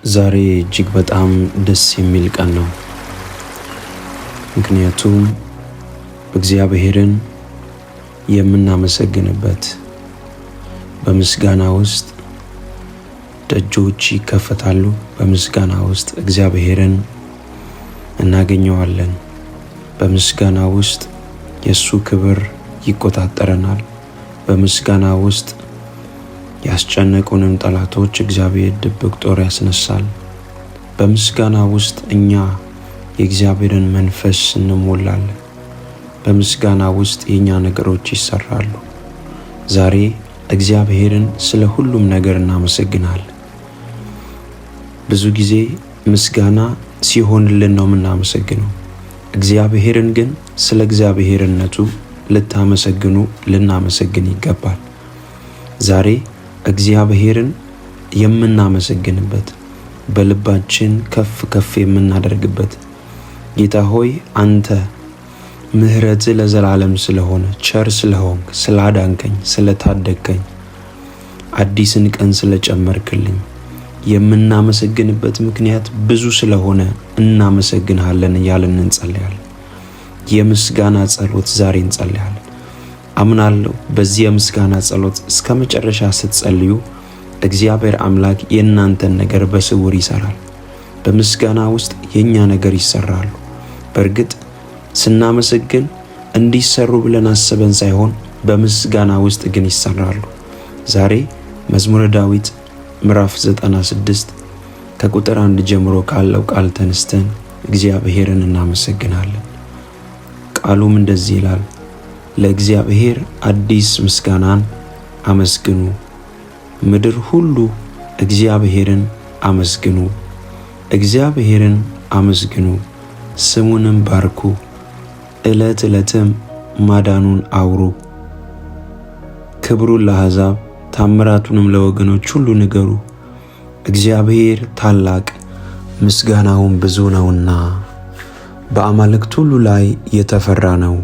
ዛሬ እጅግ በጣም ደስ የሚል ቀን ነው። ምክንያቱም እግዚአብሔርን የምናመሰግንበት፣ በምስጋና ውስጥ ደጆች ይከፈታሉ። በምስጋና ውስጥ እግዚአብሔርን እናገኘዋለን። በምስጋና ውስጥ የእሱ ክብር ይቆጣጠረናል። በምስጋና ውስጥ ያስጨነቁንን ጠላቶች እግዚአብሔር ድብቅ ጦር ያስነሳል። በምስጋና ውስጥ እኛ የእግዚአብሔርን መንፈስ እንሞላለን። በምስጋና ውስጥ የኛ ነገሮች ይሰራሉ። ዛሬ እግዚአብሔርን ስለ ሁሉም ነገር እናመሰግናለን። ብዙ ጊዜ ምስጋና ሲሆንልን ነው የምናመሰግነው። እግዚአብሔርን ግን ስለ እግዚአብሔርነቱ ልናመሰግን ይገባል። ዛሬ እግዚአብሔርን የምናመሰግንበት፣ በልባችን ከፍ ከፍ የምናደርግበት፣ ጌታ ሆይ አንተ ምሕረትህ ለዘላለም ስለሆነ፣ ቸር ስለሆንክ፣ ስላዳንከኝ፣ ስለታደግከኝ፣ አዲስን ቀን ስለጨመርክልኝ የምናመሰግንበት ምክንያት ብዙ ስለሆነ እናመሰግንሃለን እያልን እንጸልያለን። የምስጋና ጸሎት ዛሬ እንጸልያለን። አምናለሁ በዚህ የምስጋና ጸሎት እስከ መጨረሻ ስትጸልዩ እግዚአብሔር አምላክ የእናንተን ነገር በስውር ይሰራል። በምስጋና ውስጥ የኛ ነገር ይሰራሉ። በእርግጥ ስናመሰግን እንዲሰሩ ብለን አስበን ሳይሆን በምስጋና ውስጥ ግን ይሰራሉ። ዛሬ መዝሙረ ዳዊት ምዕራፍ 96 ከቁጥር 1 ጀምሮ ካለው ቃል ተነስተን እግዚአብሔርን እናመሰግናለን። ቃሉም እንደዚህ ይላል: ለእግዚአብሔር አዲስ ምስጋናን አመስግኑ፣ ምድር ሁሉ እግዚአብሔርን አመስግኑ። እግዚአብሔርን አመስግኑ፣ ስሙንም ባርኩ፣ ዕለት ዕለትም ማዳኑን አውሩ። ክብሩን ለአሕዛብ ታምራቱንም ለወገኖች ሁሉ ንገሩ። እግዚአብሔር ታላቅ ምስጋናውም ብዙ ነውና በአማልክት ሁሉ ላይ የተፈራ ነው።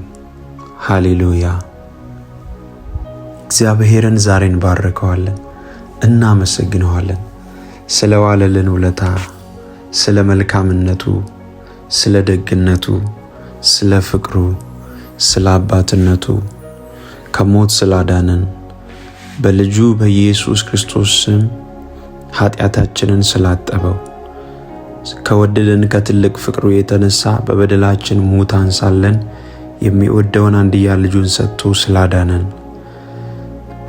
ሃሌሉያ። እግዚአብሔርን ዛሬ እንባርከዋለን፣ እናመሰግነዋለን። ስለ ዋለልን ውለታ፣ ስለ መልካምነቱ፣ ስለ ደግነቱ፣ ስለ ፍቅሩ፣ ስለ አባትነቱ፣ ከሞት ስላዳነን፣ በልጁ በኢየሱስ ክርስቶስ ስም ኃጢአታችንን ስላጠበው፣ ከወደደን ከትልቅ ፍቅሩ የተነሳ በበደላችን ሙታን ሳለን የሚወደውን አንድያ ልጁን ሰጥቶ ስላዳነን፣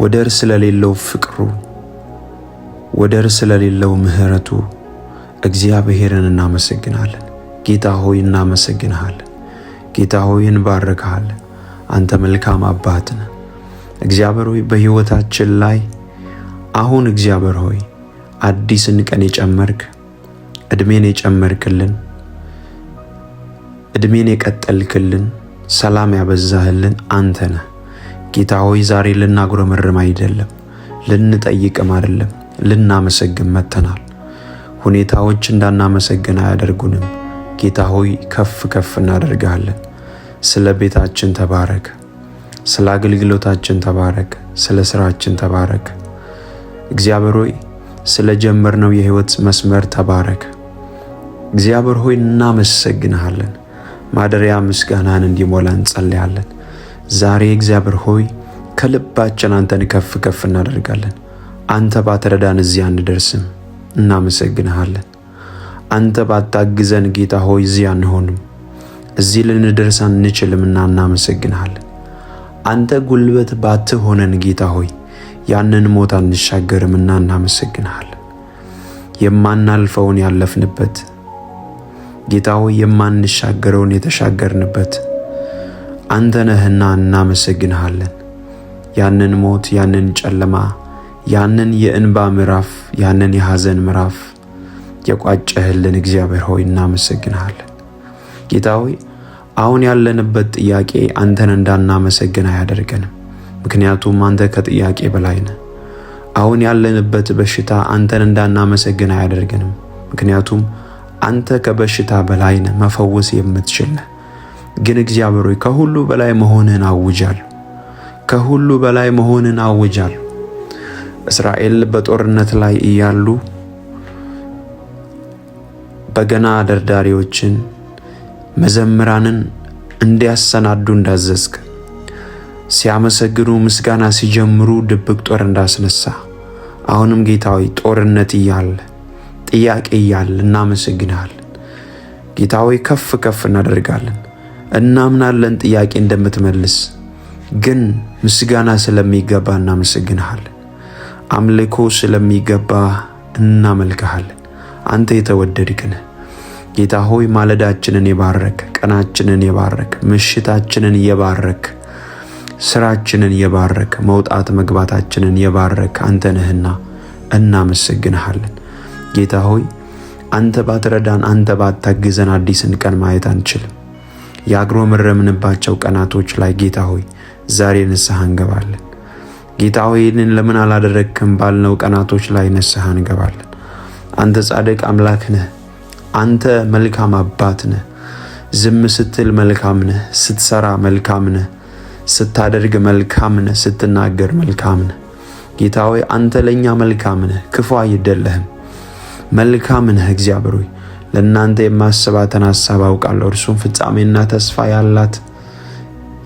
ወደር ስለሌለው ፍቅሩ፣ ወደር ስለሌለው ምሕረቱ እግዚአብሔርን እናመሰግናለን። ጌታ ሆይ እናመሰግንሃለን። ጌታ ሆይ እንባርክሃለን። አንተ መልካም አባት ነህ። እግዚአብሔር ሆይ በሕይወታችን ላይ አሁን እግዚአብሔር ሆይ አዲስን ቀን የጨመርክ፣ ዕድሜን የጨመርክልን፣ ዕድሜን የቀጠልክልን፣ ሰላም ያበዛህልን አንተ ነህ። ጌታ ሆይ ዛሬ ልናጉረመርም አይደለም፣ ልንጠይቅም አይደለም፣ ልናመሰግን መጥተናል። ሁኔታዎች እንዳናመሰግን አያደርጉንም። ጌታ ሆይ ከፍ ከፍ እናደርግሃለን። ስለ ቤታችን ተባረክ፣ ስለ አገልግሎታችን ተባረክ፣ ስለ ስራችን ተባረክ። እግዚአብሔር ሆይ ስለ ጀመርነው የሕይወት መስመር ተባረክ። እግዚአብሔር ሆይ እናመሰግንሃለን። ማደሪያ ምስጋናን እንዲሞላ እንጸልያለን። ዛሬ እግዚአብሔር ሆይ ከልባችን አንተን ከፍ ከፍ እናደርጋለን። አንተ ባትረዳን እዚህ አንደርስም። እናመሰግንሃለን። አንተ ባታግዘን ጌታ ሆይ እዚህ አንሆንም፣ እዚህ ልንደርስ አንችልምና እናመሰግንሃለን። አንተ ጉልበት ባትሆነን ጌታ ሆይ ያንን ሞት አንሻገርምና እናመሰግንሃለን። የማናልፈውን ያለፍንበት ጌታ ሆይ የማንሻገረውን የተሻገርንበት አንተ ነህና እናመሰግንሃለን። ያንን ሞት፣ ያንን ጨለማ፣ ያንን የእንባ ምዕራፍ፣ ያንን የሐዘን ምዕራፍ የቋጨህልን እግዚአብሔር ሆይ እናመሰግንሃለን። ጌታ ሆይ አሁን ያለንበት ጥያቄ አንተን እንዳናመሰግን አያደርገንም። ምክንያቱም አንተ ከጥያቄ በላይ ነህ። አሁን ያለንበት በሽታ አንተን እንዳናመሰግን አያደርገንም። ምክንያቱም አንተ ከበሽታ በላይ ነህ፣ መፈወስ የምትችል ነህ። ግን እግዚአብሔር ሆይ ከሁሉ በላይ መሆንህን አውጃለሁ። ከሁሉ በላይ መሆንህን አውጃለሁ። እስራኤል በጦርነት ላይ እያሉ በገና ደርዳሪዎችን መዘምራንን እንዲያሰናዱ እንዳዘዝክ ሲያመሰግኑ ምስጋና ሲጀምሩ ድብቅ ጦር እንዳስነሳ አሁንም ጌታ ሆይ ጦርነት እያለ ጥያቄ እያለ እናመሰግንሃለን። ጌታ ሆይ ከፍ ከፍ እናደርጋለን። እናምናለን ጥያቄ እንደምትመልስ፣ ግን ምስጋና ስለሚገባ እናመሰግንሃለን። አምልኮ ስለሚገባ እናመልክሃለን። አንተ የተወደድክ ነህ ጌታ ሆይ። ማለዳችንን የባረክ፣ ቀናችንን የባረክ፣ ምሽታችንን የባረክ፣ ስራችንን የባረክ፣ መውጣት መግባታችንን የባረክ አንተ ነህና እናመሰግንሃለን። ጌታ ሆይ አንተ ባትረዳን፣ አንተ ባታግዘን አዲስን ቀን ማየት አንችልም። ያግሮመረምንባቸው ቀናቶች ላይ ጌታ ሆይ ዛሬ ንስሐ እንገባለን። ጌታ ሆይ ይህንን ለምን አላደረግክም ባልነው ቀናቶች ላይ ንስሐ እንገባለን። አንተ ጻድቅ አምላክ ነህ። አንተ መልካም አባት ነህ። ዝም ስትል መልካም ነህ፣ ስትሰራ መልካም ነህ፣ ስታደርግ መልካም ነህ፣ ስትናገር መልካም ነህ። ጌታ ሆይ አንተ ለኛ መልካም ነህ፣ ክፉ አይደለህም፣ መልካም ነህ። እግዚአብሔር ሆይ ለእናንተ የማስባትን ሐሳብ አውቃለሁ፣ እርሱም ፍጻሜና ተስፋ ያላት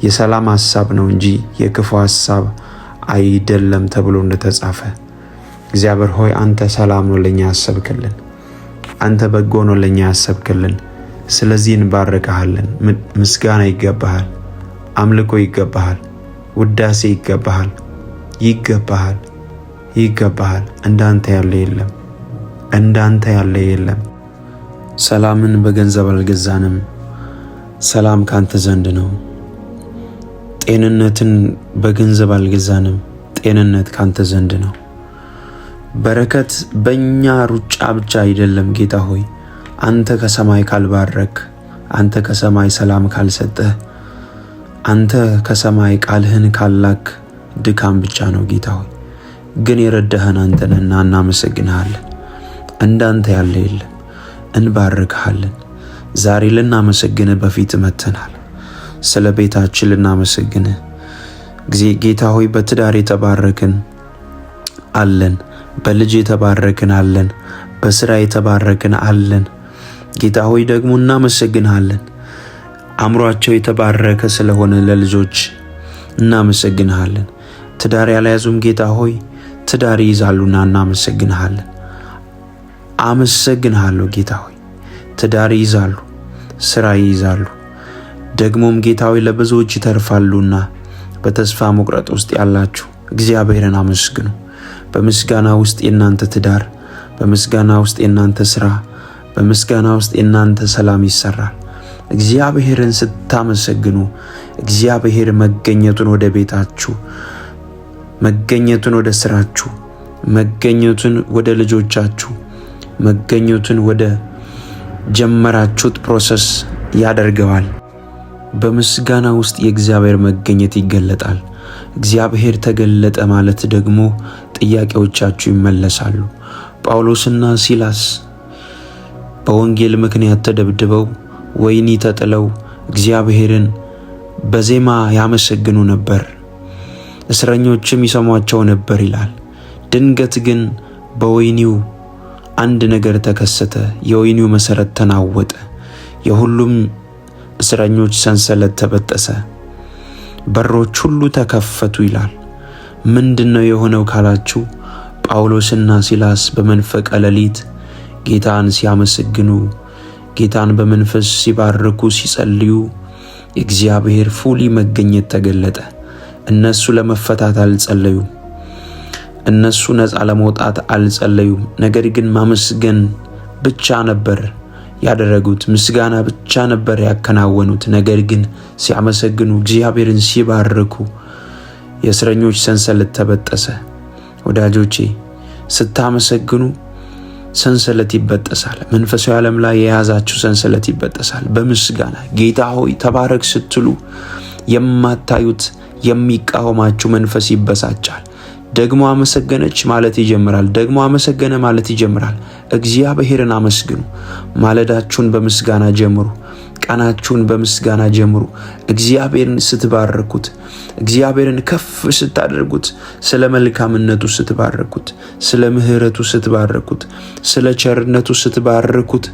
የሰላም ሐሳብ ነው እንጂ የክፉ ሐሳብ አይደለም ተብሎ እንደተጻፈ እግዚአብሔር ሆይ አንተ ሰላም ነው ለኛ ያሰብክልን፣ አንተ በጎ ነው ለኛ ያሰብክልን። ስለዚህ እንባርክሃለን። ምስጋና ይገባሃል፣ አምልኮ ይገባሃል፣ ውዳሴ ይገባሃል፣ ይገባሃል፣ ይገባሃል። እንዳንተ ያለ የለም፣ እንዳንተ ያለ የለም። ሰላምን በገንዘብ አልገዛንም፣ ሰላም ካንተ ዘንድ ነው። ጤንነትን በገንዘብ አልገዛንም፣ ጤንነት ካንተ ዘንድ ነው። በረከት በእኛ ሩጫ ብቻ አይደለም ጌታ ሆይ። አንተ ከሰማይ ካልባረክ፣ አንተ ከሰማይ ሰላም ካልሰጠህ፣ አንተ ከሰማይ ቃልህን ካላክ ድካም ብቻ ነው ጌታ ሆይ። ግን የረዳህን አንተ ነህና እናመሰግንሃለን። እንዳንተ ያለ የለም። እንባርክሃለን። ዛሬ ልናመሰግንህ በፊት መጥተናል። ስለ ቤታችን ልናመሰግንህ ጌታ ሆይ በትዳር የተባረክን አለን፣ በልጅ የተባረክን አለን፣ በስራ የተባረክን አለን። ጌታ ሆይ ደግሞ እናመሰግንሃለን። አእምሯቸው የተባረከ ስለሆነ ለልጆች እናመሰግንሃለን። ትዳር ያልያዙም ጌታ ሆይ ትዳር ይይዛሉና እናመሰግንሃለን። አመሰግንሃለሁ ጌታ ሆይ ትዳር ይይዛሉ፣ ስራ ይይዛሉ፣ ደግሞም ጌታ ሆይ ለብዙዎች ይተርፋሉና በተስፋ መቁረጥ ውስጥ ያላችሁ እግዚአብሔርን አመስግኑ። በምስጋና ውስጥ የናንተ ትዳር፣ በምስጋና ውስጥ የናንተ ስራ፣ በምስጋና ውስጥ የናንተ ሰላም ይሰራል። እግዚአብሔርን ስታመሰግኑ እግዚአብሔር መገኘቱን ወደ ቤታችሁ፣ መገኘቱን ወደ ስራችሁ፣ መገኘቱን ወደ ልጆቻችሁ፣ መገኘቱን ወደ ጀመራችሁት ፕሮሰስ ያደርገዋል። በምስጋና ውስጥ የእግዚአብሔር መገኘት ይገለጣል። እግዚአብሔር ተገለጠ ማለት ደግሞ ጥያቄዎቻችሁ ይመለሳሉ። ጳውሎስና ሲላስ በወንጌል ምክንያት ተደብድበው ወህኒ ተጥለው እግዚአብሔርን በዜማ ያመሰግኑ ነበር፣ እስረኞችም ይሰሟቸው ነበር ይላል። ድንገት ግን በወህኒው አንድ ነገር ተከሰተ። የወህኒው መሰረት ተናወጠ። የሁሉም እስረኞች ሰንሰለት ተበጠሰ። በሮች ሁሉ ተከፈቱ ይላል። ምንድነው የሆነው ካላችሁ ጳውሎስና ሲላስ በመንፈቀ ሌሊት ጌታን ሲያመሰግኑ፣ ጌታን በመንፈስ ሲባርኩ፣ ሲጸልዩ የእግዚአብሔር ፉሊ መገኘት ተገለጠ። እነሱ ለመፈታት አልጸለዩም። እነሱ ነፃ ለመውጣት አልጸለዩም። ነገር ግን ማመስገን ብቻ ነበር ያደረጉት። ምስጋና ብቻ ነበር ያከናወኑት። ነገር ግን ሲያመሰግኑ፣ እግዚአብሔርን ሲባርኩ የእስረኞች ሰንሰለት ተበጠሰ። ወዳጆቼ ስታመሰግኑ ሰንሰለት ይበጠሳል። መንፈሳዊ ዓለም ላይ የያዛችሁ ሰንሰለት ይበጠሳል። በምስጋና ጌታ ሆይ ተባረክ ስትሉ የማታዩት የሚቃወማችሁ መንፈስ ይበሳጫል። ደግሞ አመሰገነች ማለት ይጀምራል። ደግሞ አመሰገነ ማለት ይጀምራል። እግዚአብሔርን አመስግኑ። ማለዳችሁን በምስጋና ጀምሩ። ቀናችሁን በምስጋና ጀምሩ። እግዚአብሔርን ስትባርኩት፣ እግዚአብሔርን ከፍ ስታደርጉት፣ ስለ መልካምነቱ ስትባርኩት፣ ስለ ምሕረቱ ስትባርኩት፣ ስለ ቸርነቱ ስትባርኩት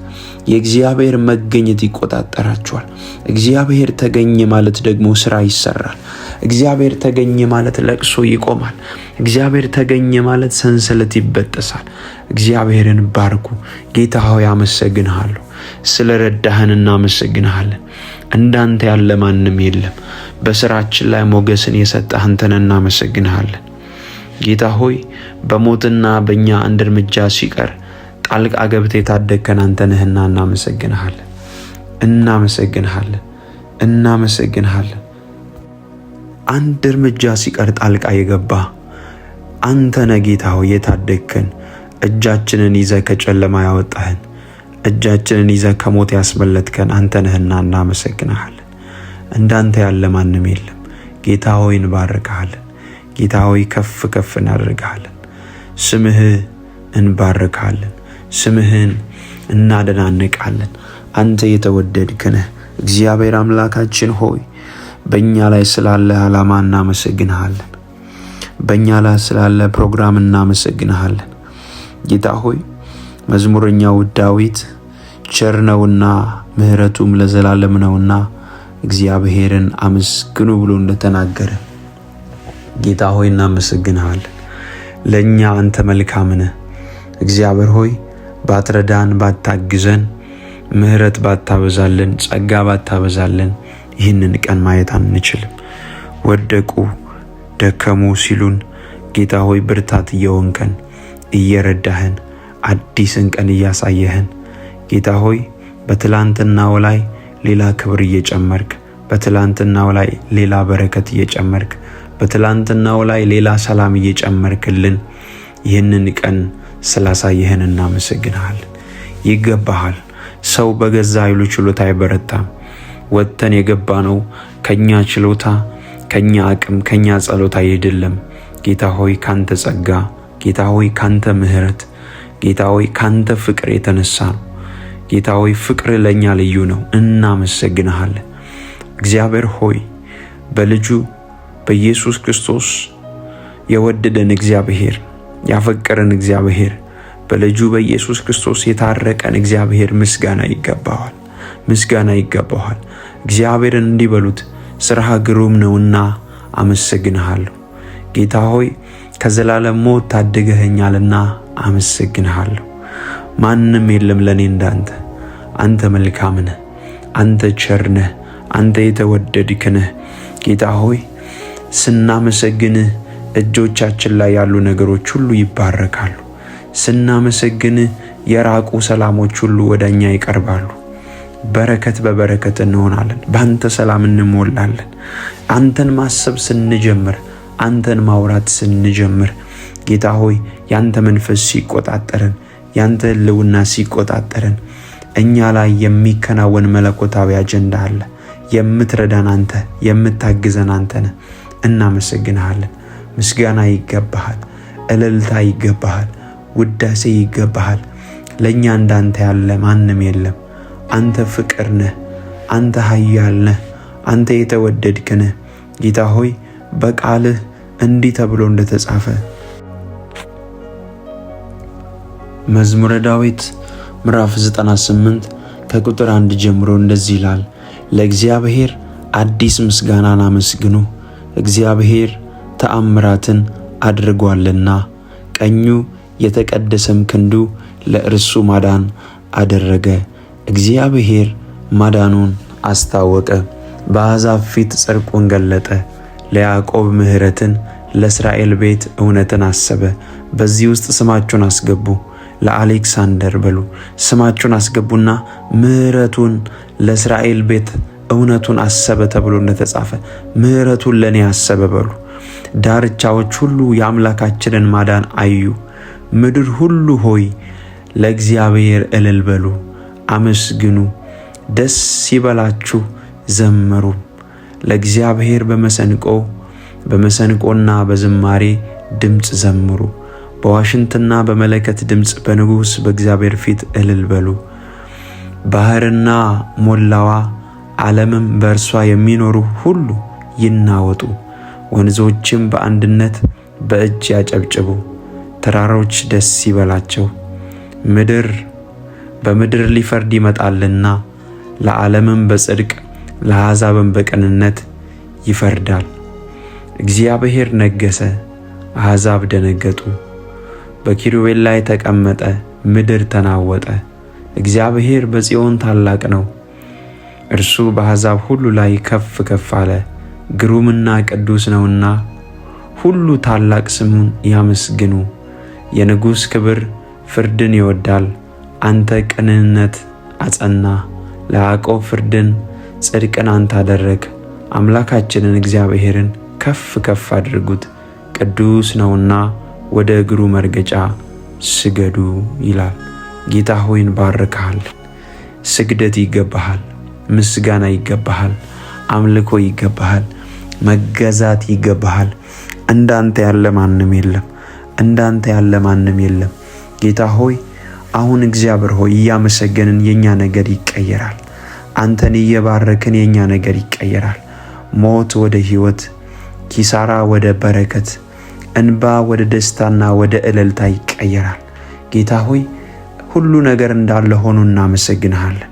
የእግዚአብሔር መገኘት ይቆጣጠራችኋል። እግዚአብሔር ተገኘ ማለት ደግሞ ስራ ይሰራል። እግዚአብሔር ተገኘ ማለት ለቅሶ ይቆማል። እግዚአብሔር ተገኘ ማለት ሰንሰለት ይበጠሳል። እግዚአብሔርን ባርኩ። ጌታ ሆይ አመሰግንሃለሁ፣ ስለ ረዳህን እናመሰግንሃለን። እንዳንተ ያለ ማንም የለም። በስራችን ላይ ሞገስን የሰጠህ አንተን እናመሰግንሃለን። ጌታ ሆይ በሞትና በእኛ አንድ እርምጃ ሲቀር ጣልቃ ገብተህ የታደግከን አንተ ነህና እናመሰግንሃለን፣ እናመሰግንሃለን፣ እናመሰግንሃለን። አንድ እርምጃ ሲቀር ጣልቃ የገባ አንተ ነህ ጌታ ሆይ የታደግከን። እጃችንን ይዘህ ከጨለማ ያወጣህን፣ እጃችንን ይዘህ ከሞት ያስመለጥከን አንተ ነህና እናመሰግንሃለን። እንዳንተ ያለ ማንም የለም። ጌታ ሆይ እንባርክሃለን። ጌታ ሆይ ከፍ ከፍ እናደርግሃለን። ስምህ እንባርክሃለን። ስምህን እናደናንቃለን። አንተ የተወደድክ ነህ። እግዚአብሔር አምላካችን ሆይ በእኛ ላይ ስላለ ዓላማ እናመሰግንሃለን። በእኛ ላይ ስላለ ፕሮግራም እናመሰግንሃለን። ጌታ ሆይ መዝሙረኛው ዳዊት ቸር ነውና ምሕረቱም ለዘላለም ነውና እግዚአብሔርን አመስግኑ ብሎ እንደተናገረ ጌታ ሆይ እናመሰግንሃለን። ለእኛ አንተ መልካም ነህ። እግዚአብሔር ሆይ ባትረዳን፣ ባታግዘን፣ ምሕረት ባታበዛልን፣ ጸጋ ባታበዛልን ይህንን ቀን ማየት አንችልም። ወደቁ ደከሙ ሲሉን ጌታ ሆይ ብርታት እየሆንከን እየረዳህን አዲስን ቀን እያሳየህን ጌታ ሆይ በትላንትናው ላይ ሌላ ክብር እየጨመርክ፣ በትላንትናው ላይ ሌላ በረከት እየጨመርክ፣ በትላንትናው ላይ ሌላ ሰላም እየጨመርክልን ይህንን ቀን ስላሳየህን እናመሰግንሃለን። ይገባሃል። ሰው በገዛ ኃይሉ ችሎታ አይበረታም። ወጥተን የገባነው ከኛ ችሎታ፣ ከኛ አቅም፣ ከኛ ጸሎት አይደለም። ጌታ ሆይ ካንተ ጸጋ፣ ጌታ ሆይ ካንተ ምሕረት፣ ጌታ ሆይ ካንተ ፍቅር የተነሳ ነው። ጌታ ሆይ ፍቅር ለኛ ልዩ ነው። እናመሰግንሃለን። እግዚአብሔር ሆይ በልጁ በኢየሱስ ክርስቶስ የወደደን እግዚአብሔር፣ ያፈቀረን እግዚአብሔር፣ በልጁ በኢየሱስ ክርስቶስ የታረቀን እግዚአብሔር ምስጋና ይገባዋል፣ ምስጋና ይገባዋል። እግዚአብሔርን እንዲበሉት ስራህ ግሩም ነውና አመሰግንሃለሁ። ጌታ ሆይ ከዘላለም ሞት ታድገኸኛልና አመሰግንሃለሁ። ማንም የለም ለኔ እንዳንተ። አንተ መልካም ነህ፣ አንተ ቸር ነህ፣ አንተ የተወደድክ ነህ። ጌታ ሆይ ስናመሰግንህ እጆቻችን ላይ ያሉ ነገሮች ሁሉ ይባረካሉ። ስናመሰግንህ የራቁ ሰላሞች ሁሉ ወደኛ ይቀርባሉ። በረከት በበረከት እንሆናለን። በአንተ ሰላም እንሞላለን። አንተን ማሰብ ስንጀምር፣ አንተን ማውራት ስንጀምር ጌታ ሆይ ያንተ መንፈስ ሲቆጣጠረን፣ ያንተ ሕልውና ሲቆጣጠረን እኛ ላይ የሚከናወን መለኮታዊ አጀንዳ አለ። የምትረዳን አንተ፣ የምታግዘን አንተ ነህ። እናመሰግንሃለን። ምስጋና ይገባሃል፣ እልልታ ይገባሃል፣ ውዳሴ ይገባሃል። ለእኛ እንዳንተ ያለ ማንም የለም። አንተ ፍቅር ነህ፣ አንተ ኃያል ነህ፣ አንተ የተወደድክ ነህ። ጌታ ሆይ በቃልህ እንዲህ ተብሎ እንደተጻፈ መዝሙረ ዳዊት ምዕራፍ 98 ከቁጥር 1 ጀምሮ እንደዚህ ይላል። ለእግዚአብሔር አዲስ ምስጋናን አመስግኑ፣ እግዚአብሔር ተአምራትን አድርጓልና፣ ቀኙ የተቀደሰም ክንዱ ለእርሱ ማዳን አደረገ። እግዚአብሔር ማዳኑን አስታወቀ፣ በአሕዛብ ፊት ጽድቁን ገለጠ። ለያዕቆብ ምሕረትን፣ ለእስራኤል ቤት እውነትን አሰበ። በዚህ ውስጥ ስማችሁን አስገቡ። ለአሌክሳንደር በሉ ስማችሁን አስገቡና ምሕረቱን ለእስራኤል ቤት እውነቱን አሰበ ተብሎ እንደተጻፈ ምሕረቱን ለኔ አሰበ በሉ። ዳርቻዎች ሁሉ የአምላካችንን ማዳን አዩ። ምድር ሁሉ ሆይ ለእግዚአብሔር እልል በሉ፣ አመስግኑ፣ ደስ ይበላችሁ፣ ዘምሩ። ለእግዚአብሔር በመሰንቆና በዝማሬ ድምፅ ዘምሩ። በዋሽንትና በመለከት ድምፅ በንጉሥ በእግዚአብሔር ፊት እልል በሉ። ባህርና ሞላዋ ዓለምም በእርሷ የሚኖሩ ሁሉ ይናወጡ። ወንዞችም በአንድነት በእጅ ያጨብጭቡ። ተራሮች ደስ ይበላቸው። በምድር ሊፈርድ ይመጣልና ለዓለምም በጽድቅ ለአሕዛብም በቅንነት ይፈርዳል። እግዚአብሔር ነገሠ፣ አሕዛብ ደነገጡ። በኪሩቤል ላይ ተቀመጠ፣ ምድር ተናወጠ። እግዚአብሔር በጽዮን ታላቅ ነው፣ እርሱ በአሕዛብ ሁሉ ላይ ከፍ ከፍ አለ። ግሩምና ቅዱስ ነውና ሁሉ ታላቅ ስሙን ያመስግኑ። የንጉሥ ክብር ፍርድን ይወዳል። አንተ ቅንነት አጸና፣ ለያዕቆብ ፍርድን ጽድቅን አንተ አደረግ። አምላካችንን እግዚአብሔርን ከፍ ከፍ አድርጉት፣ ቅዱስ ነውና ወደ እግሩ መርገጫ ስገዱ ይላል። ጌታ ሆይ እንባርክሃለን። ስግደት ይገባሃል፣ ምስጋና ይገባሃል፣ አምልኮ ይገባሃል፣ መገዛት ይገባሃል። እንዳንተ ያለ ማንም የለም፣ እንዳንተ ያለ ማንም የለም። ጌታ ሆይ አሁን እግዚአብሔር ሆይ እያመሰገንን የኛ ነገር ይቀየራል። አንተን እየባረክን የኛ ነገር ይቀየራል። ሞት ወደ ሕይወት፣ ኪሳራ ወደ በረከት፣ እንባ ወደ ደስታና ወደ እልልታ ይቀየራል። ጌታ ሆይ ሁሉ ነገር እንዳለ ሆኖ እናመሰግንሃለን።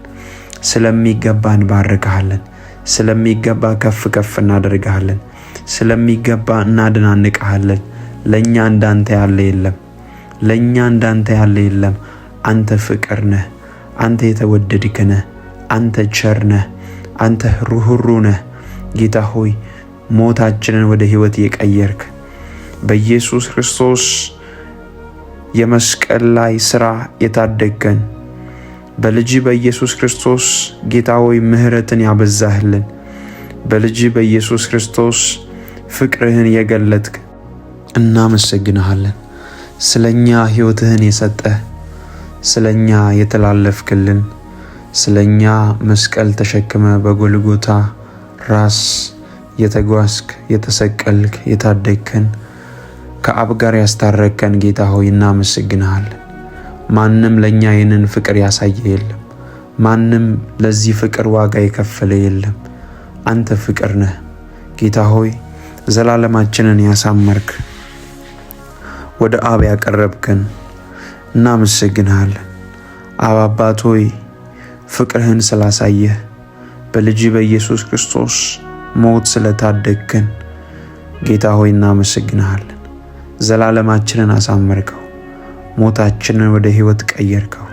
ስለሚገባ እንባርክሃለን። ስለሚገባ ከፍ ከፍ እናደርግሃለን። ስለሚገባ እናድናንቅሃለን። ለኛ እንዳንተ ያለ የለም፣ ለኛ እንዳንተ ያለ የለም። አንተ ፍቅር ነህ፣ አንተ የተወደድክ ነህ፣ አንተ ቸር ነህ፣ አንተ ሩህሩህ ነህ። ጌታ ሆይ ሞታችንን ወደ ሕይወት የቀየርክ በኢየሱስ ክርስቶስ የመስቀል ላይ ሥራ የታደገን በልጅ በኢየሱስ ክርስቶስ ጌታ ሆይ ምሕረትን ያበዛህልን በልጅ በኢየሱስ ክርስቶስ ፍቅርህን የገለጥክ እናመሰግንሃለን። ስለኛ ሕይወትህን የሰጠህ፣ ስለኛ የተላለፍክልን፣ ስለኛ መስቀል ተሸክመ በጎልጎታ ራስ የተጓዝክ፣ የተሰቀልክ፣ የታደግከን፣ ከአብ ጋር ያስታረከን ጌታ ሆይ እናመሰግንሃለን። ማንም ለኛ ይህንን ፍቅር ያሳየ የለም። ማንም ለዚህ ፍቅር ዋጋ የከፈለ የለም። አንተ ፍቅር ነህ ጌታ ሆይ፣ ዘላለማችንን ያሳመርክ፣ ወደ አብ ያቀረብከን እናመሰግንሃለን። አብ አባት ሆይ ፍቅርህን ስላሳየህ በልጅ በኢየሱስ ክርስቶስ ሞት ስለታደግከን ጌታ ሆይ እናመሰግንሃለን። ዘላለማችንን አሳመርከው፣ ሞታችንን ወደ ሕይወት ቀየርከው።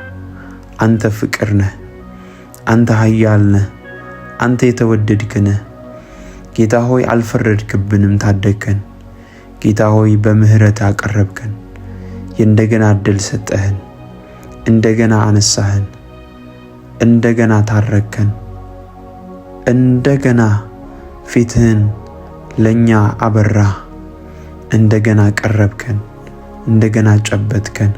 አንተ ፍቅር ነህ፣ አንተ ኃያል ነህ፣ አንተ የተወደድክ ነህ። ጌታ ሆይ አልፈረድክብንም፣ ታደግከን። ጌታ ሆይ በምህረት አቀረብከን፣ የእንደገና ዕድል ሰጠህን፣ እንደገና አነሳህን፣ እንደገና ታረከን፣ እንደገና ፊትህን ለኛ አበራ፣ እንደገና ቀረብከን፣ እንደገና ጨበጥከን፣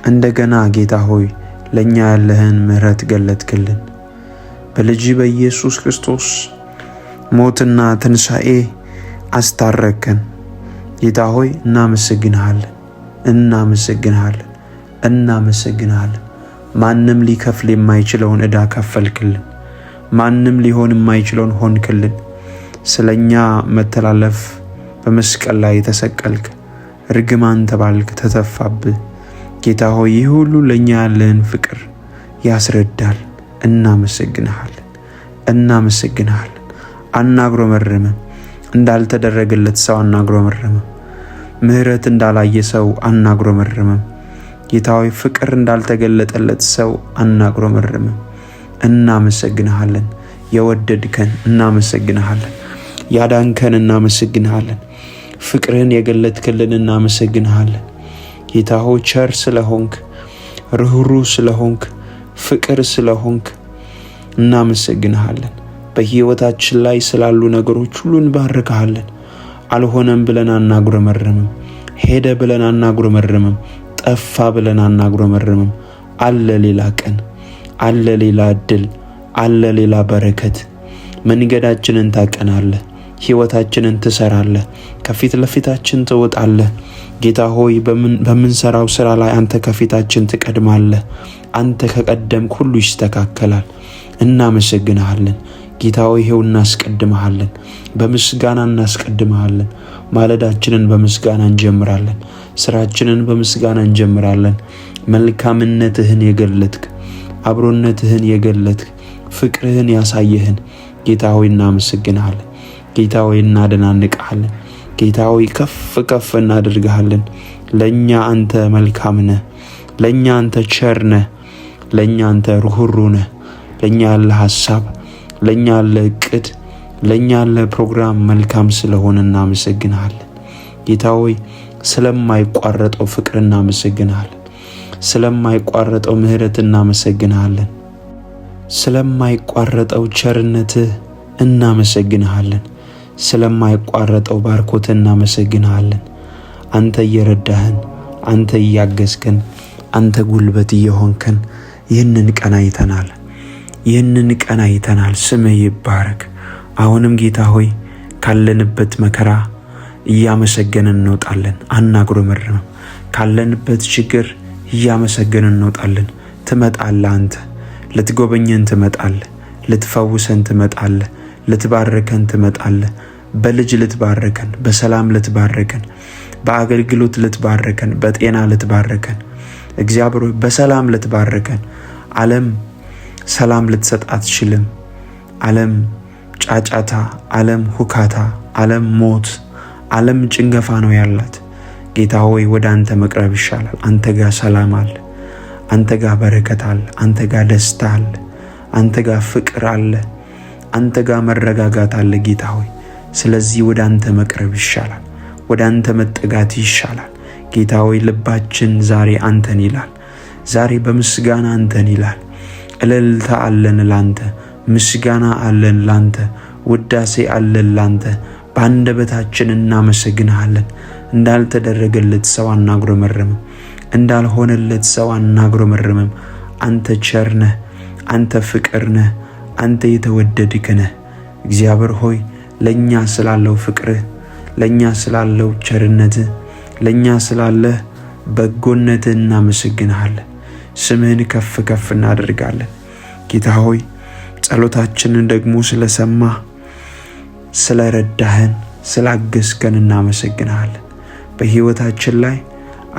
እንደገና ጌታ ሆይ ለኛ ያለህን ምህረት ገለጥክልን። በልጅ በኢየሱስ ክርስቶስ ሞትና ትንሣኤ አስታረከን። ጌታ ሆይ እናመሰግንሃለን፣ እናመሰግንሃለን፣ እናመሰግንሃለን። ማንም ሊከፍል የማይችለውን ዕዳ ከፈልክልን። ማንም ሊሆን የማይችለውን ሆንክልን። ስለኛ መተላለፍ በመስቀል ላይ ተሰቀልክ፣ ርግማን ተባልክ፣ ተተፋብህ። ጌታ ሆይ ይህ ሁሉ ለኛ ያለህን ፍቅር ያስረዳል። እናመሰግንሃለን፣ እናመሰግንሃለን። አናጉረመርምም፣ እንዳልተደረገለት ሰው አናጉረመርምም። ምህረት እንዳላየ ሰው አናጉረመርምም። ጌታ ሆይ ፍቅር እንዳልተገለጠለት ሰው አናጉረመርምም። እናመሰግንሃለን። የወደድከን እናመሰግንሃለን። ያዳንከን እናመሰግንሃለን። ፍቅርህን የገለጥክልን እናመሰግንሃለን። ጌታ ሆይ ቸር ስለሆንክ፣ ርኅሩህ ስለሆንክ፣ ፍቅር ስለሆንክ እናመሰግንሃለን። በሕይወታችን ላይ ስላሉ ነገሮች ሁሉ እንባርክሃለን። አልሆነም ብለን አናጉረመርምም። ሄደ ብለን አናጉረመርምም። ጠፋ ብለን አናጉረመርምም። አለ ሌላ ቀን፣ አለ ሌላ ዕድል፣ አለ ሌላ በረከት። መንገዳችንን ታቀናለህ፣ ሕይወታችንን ትሰራለህ፣ ከፊት ለፊታችን ትወጣለህ። ጌታ ሆይ በምንሰራው ሥራ ላይ አንተ ከፊታችን ትቀድማለህ። አንተ ከቀደምክ ሁሉ ይስተካከላል። እናመሰግንሃለን። ጌታ ሆይ ይኸው እናስቀድመሃለን፣ በምስጋና እናስቀድመሃለን። ማለዳችንን በምስጋና እንጀምራለን፣ ስራችንን በምስጋና እንጀምራለን። መልካምነትህን የገለጥክ፣ አብሮነትህን የገለጥክ፣ ፍቅርህን ያሳየህን ጌታ ሆይ እናመሰግንሃለን። ጌታ ሆይ እናደናንቅሃለን። ጌታ ሆይ ከፍ ከፍ እናደርግሃለን። ለእኛ አንተ መልካም ነህ፣ ለእኛ አንተ ቸር ነህ፣ ለእኛ አንተ ሩህሩህ ነህ። ለእኛ ያለ ሐሳብ፣ ለእኛ ያለ እቅድ፣ ለእኛ ያለ ፕሮግራም መልካም ስለሆነ እናመሰግንሃለን። ጌታ ሆይ ስለማይቋረጠው ፍቅር እናመሰግንሃለን። ስለማይቋረጠው ምሕረት እናመሰግንሃለን። ስለማይቋረጠው ቸርነትህ እናመሰግንሃለን። ስለማይቋረጠው ባርኮትህ እናመሰግንሃለን። አንተ እየረዳህን፣ አንተ እያገዝከን፣ አንተ ጉልበት እየሆንከን ይህንን ቀን አይተናል። ይህንን ቀን አይተናል። ስምህ ይባረክ። አሁንም ጌታ ሆይ ካለንበት መከራ እያመሰገንን እንወጣለን። አናጉረመርምም። ካለንበት ችግር እያመሰገንን እንወጣለን። ትመጣለህ። አንተ ልትጎበኘን ትመጣለህ። ልትፈውሰን ትመጣለህ። ልትባርከን ትመጣለህ። በልጅ ልትባርከን፣ በሰላም ልትባርከን፣ በአገልግሎት ልትባርከን፣ በጤና ልትባርከን፣ እግዚአብሔር ሆይ በሰላም ልትባርከን። ዓለም ሰላም ልትሰጥ አትችልም። ዓለም ጫጫታ፣ ዓለም ሁካታ፣ ዓለም ሞት፣ ዓለም ጭንገፋ ነው ያላት። ጌታ ሆይ ወደ አንተ መቅረብ ይሻላል። አንተ ጋር ሰላም አለ፣ አንተ ጋር በረከት አለ፣ አንተ ጋር ደስታ አለ፣ አንተ ጋር ፍቅር አለ፣ አንተ ጋር መረጋጋት አለ። ጌታ ሆይ ስለዚህ ወደ አንተ መቅረብ ይሻላል፣ ወደ አንተ መጠጋት ይሻላል። ጌታ ሆይ ልባችን ዛሬ አንተን ይላል። ዛሬ በምስጋና አንተን ይላል። እልልታ አለን ላንተ፣ ምስጋና አለን ላንተ፣ ውዳሴ አለን ላንተ። በአንደበታችን እናመሰግንሃለን። እንዳልተደረገለት ሰው አናጉረመርምም፣ እንዳልሆነለት ሰው አናጉረመርምም። አንተ ቸር ነህ፣ አንተ ፍቅር ነህ፣ አንተ የተወደድክ ነህ። እግዚአብሔር ሆይ ለእኛ ስላለው ፍቅርህ፣ ለእኛ ስላለው ቸርነትህ፣ ለእኛ ስላለህ በጎነትህ እናመሰግንሃለን። ስምህን ከፍ ከፍ እናደርጋለን። ጌታ ሆይ ጸሎታችንን ደግሞ ስለሰማህ፣ ስለረዳህን፣ ስላገዝከን እናመሰግንሃለን። በሕይወታችን ላይ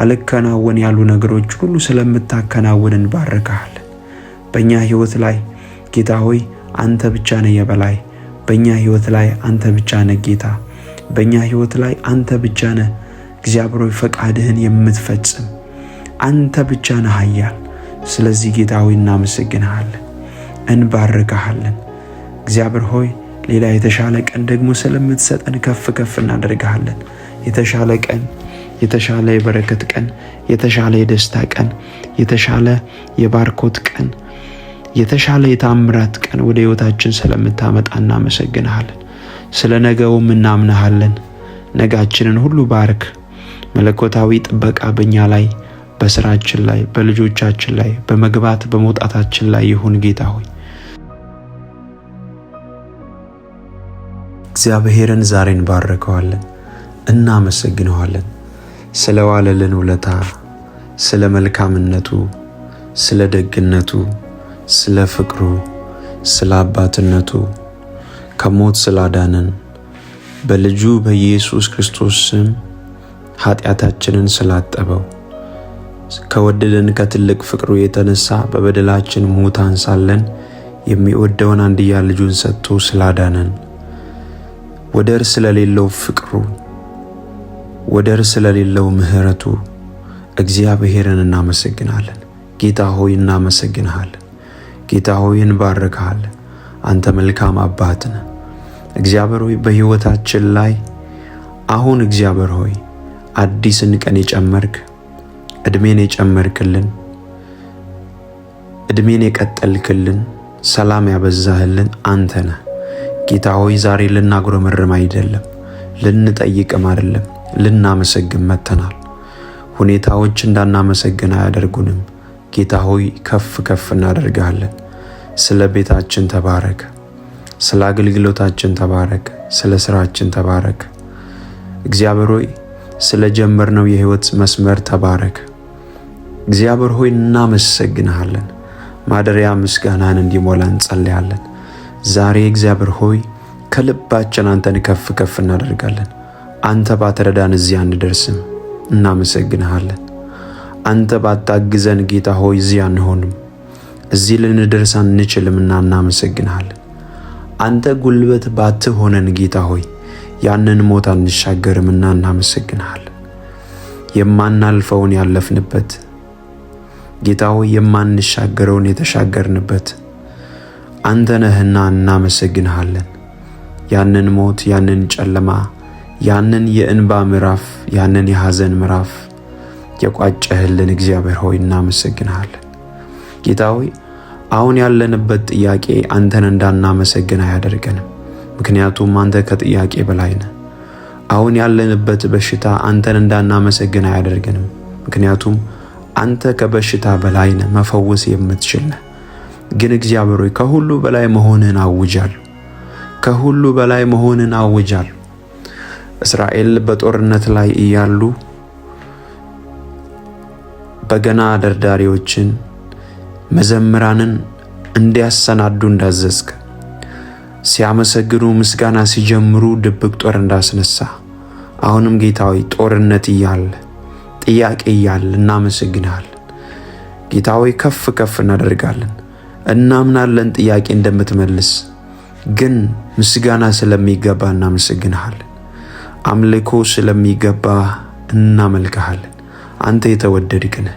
አልከናወን ያሉ ነገሮች ሁሉ ስለምታከናውን እንባረካለን። በእኛ ሕይወት ላይ ጌታ ሆይ አንተ ብቻ ነህ የበላይ። በእኛ ሕይወት ላይ አንተ ብቻ ነህ ጌታ። በእኛ ሕይወት ላይ አንተ ብቻ ነህ እግዚአብሔር ሆይ ፈቃድህን የምትፈጽም አንተ ብቻ ነህ ኃያል። ስለዚህ ጌታ ሆይ እናመሰግንሃለን፣ እንባርካሃለን። እግዚአብሔር ሆይ ሌላ የተሻለ ቀን ደግሞ ስለምትሰጠን ከፍ ከፍ እናደርግሃለን። የተሻለ ቀን፣ የተሻለ የበረከት ቀን፣ የተሻለ የደስታ ቀን፣ የተሻለ የባርኮት ቀን፣ የተሻለ የታምራት ቀን ወደ ሕይወታችን ስለምታመጣ እናመሰግንሃለን። ስለ ነገውም እናምንሃለን። ነጋችንን ሁሉ ባርክ። መለኮታዊ ጥበቃ በእኛ ላይ፣ በስራችን ላይ፣ በልጆቻችን ላይ፣ በመግባት በመውጣታችን ላይ ይሁን። ጌታ ሆይ እግዚአብሔርን ዛሬ እንባርከዋለን፣ እናመሰግነዋለን። ስለ ዋለልን ውለታ፣ ስለ መልካምነቱ፣ ስለ ደግነቱ፣ ስለ ፍቅሩ፣ ስለ አባትነቱ፣ ከሞት ስላዳነን፣ በልጁ በኢየሱስ ክርስቶስ ስም ኃጢአታችንን ስላጠበው፣ ከወደደን ከትልቅ ፍቅሩ የተነሳ በበደላችን ሙታን ሳለን የሚወደውን አንድያ ልጁን ሰጥቶ ስላዳነን፣ ወደር ስለሌለው ፍቅሩ፣ ወደር ስለሌለው ምሕረቱ እግዚአብሔርን እናመሰግናለን። ጌታ ሆይ እናመሰግንሃለን። ጌታ ሆይ እንባርክሃለን። አንተ መልካም አባት ነህ። እግዚአብሔር ሆይ በሕይወታችን ላይ አሁን እግዚአብሔር ሆይ አዲስን ቀን የጨመርክ፣ ዕድሜን የጨመርክልን፣ ዕድሜን የቀጠልክልን፣ ሰላም ያበዛህልን አንተ ነህ። ጌታ ሆይ ዛሬ ልናጉረመርም አይደለም፣ ልንጠይቅም አይደለም፣ ልናመሰግን መጥተናል። ሁኔታዎች እንዳናመሰግን አያደርጉንም። ጌታ ሆይ ከፍ ከፍ እናደርጋለን። ስለ ቤታችን ተባረክ፣ ስለ አገልግሎታችን ተባረክ፣ ስለ ስራችን ተባረክ። እግዚአብሔር ሆይ ስለ ጀመርነው የሕይወት መስመር ተባረክ። እግዚአብሔር ሆይ እናመሰግንሃለን። ማደሪያ ምስጋናን እንዲሞላ እንጸልያለን። ዛሬ እግዚአብሔር ሆይ ከልባችን አንተን ከፍ ከፍ እናደርጋለን። አንተ ባትረዳን እዚህ አንደርስም፣ እናመሰግንሃለን። አንተ ባታግዘን ጌታ ሆይ እዚህ አንሆንም፣ እዚህ ልንደርስ አንችልምና እናመሰግንሃለን። አንተ ጉልበት ባትሆነን ጌታ ሆይ ያንን ሞት አንሻገርምና እናመሰግንሃለን። የማናልፈውን ያለፍንበት ጌታ ሆይ የማንሻገረውን የተሻገርንበት አንተ ነህና እናመሰግንሃለን። ያንን ሞት፣ ያንን ጨለማ፣ ያንን የእንባ ምዕራፍ፣ ያንን የሐዘን ምዕራፍ የቋጨህልን እግዚአብሔር ሆይ እናመሰግንሃለን። ጌታ ሆይ አሁን ያለንበት ጥያቄ አንተን እንዳናመሰግን አያደርገንም፣ ምክንያቱም አንተ ከጥያቄ በላይ ነህ። አሁን ያለንበት በሽታ አንተን እንዳናመሰግን አያደርገንም፣ ምክንያቱም አንተ ከበሽታ በላይ ነህ፣ መፈወስ የምትችል ነህ። ግን እግዚአብሔር ሆይ ከሁሉ በላይ መሆንህን አውጃለሁ፣ ከሁሉ በላይ መሆንህን አውጃለሁ። እስራኤል በጦርነት ላይ እያሉ በገና ደርዳሪዎችን መዘምራንን እንዲያሰናዱ እንዳዘዝክ፣ ሲያመሰግኑ ምስጋና ሲጀምሩ ድብቅ ጦር እንዳስነሳ፣ አሁንም ጌታ ሆይ ጦርነት እያለ ጥያቄ እያለ እናመሰግንሃለን። ጌታ ሆይ ከፍ ከፍ እናደርጋለን። እናምናለን ጥያቄ እንደምትመልስ፣ ግን ምስጋና ስለሚገባ እናመሰግንሃለን። አምልኮ ስለሚገባ እናመልክሃለን። አንተ የተወደድክ ነህ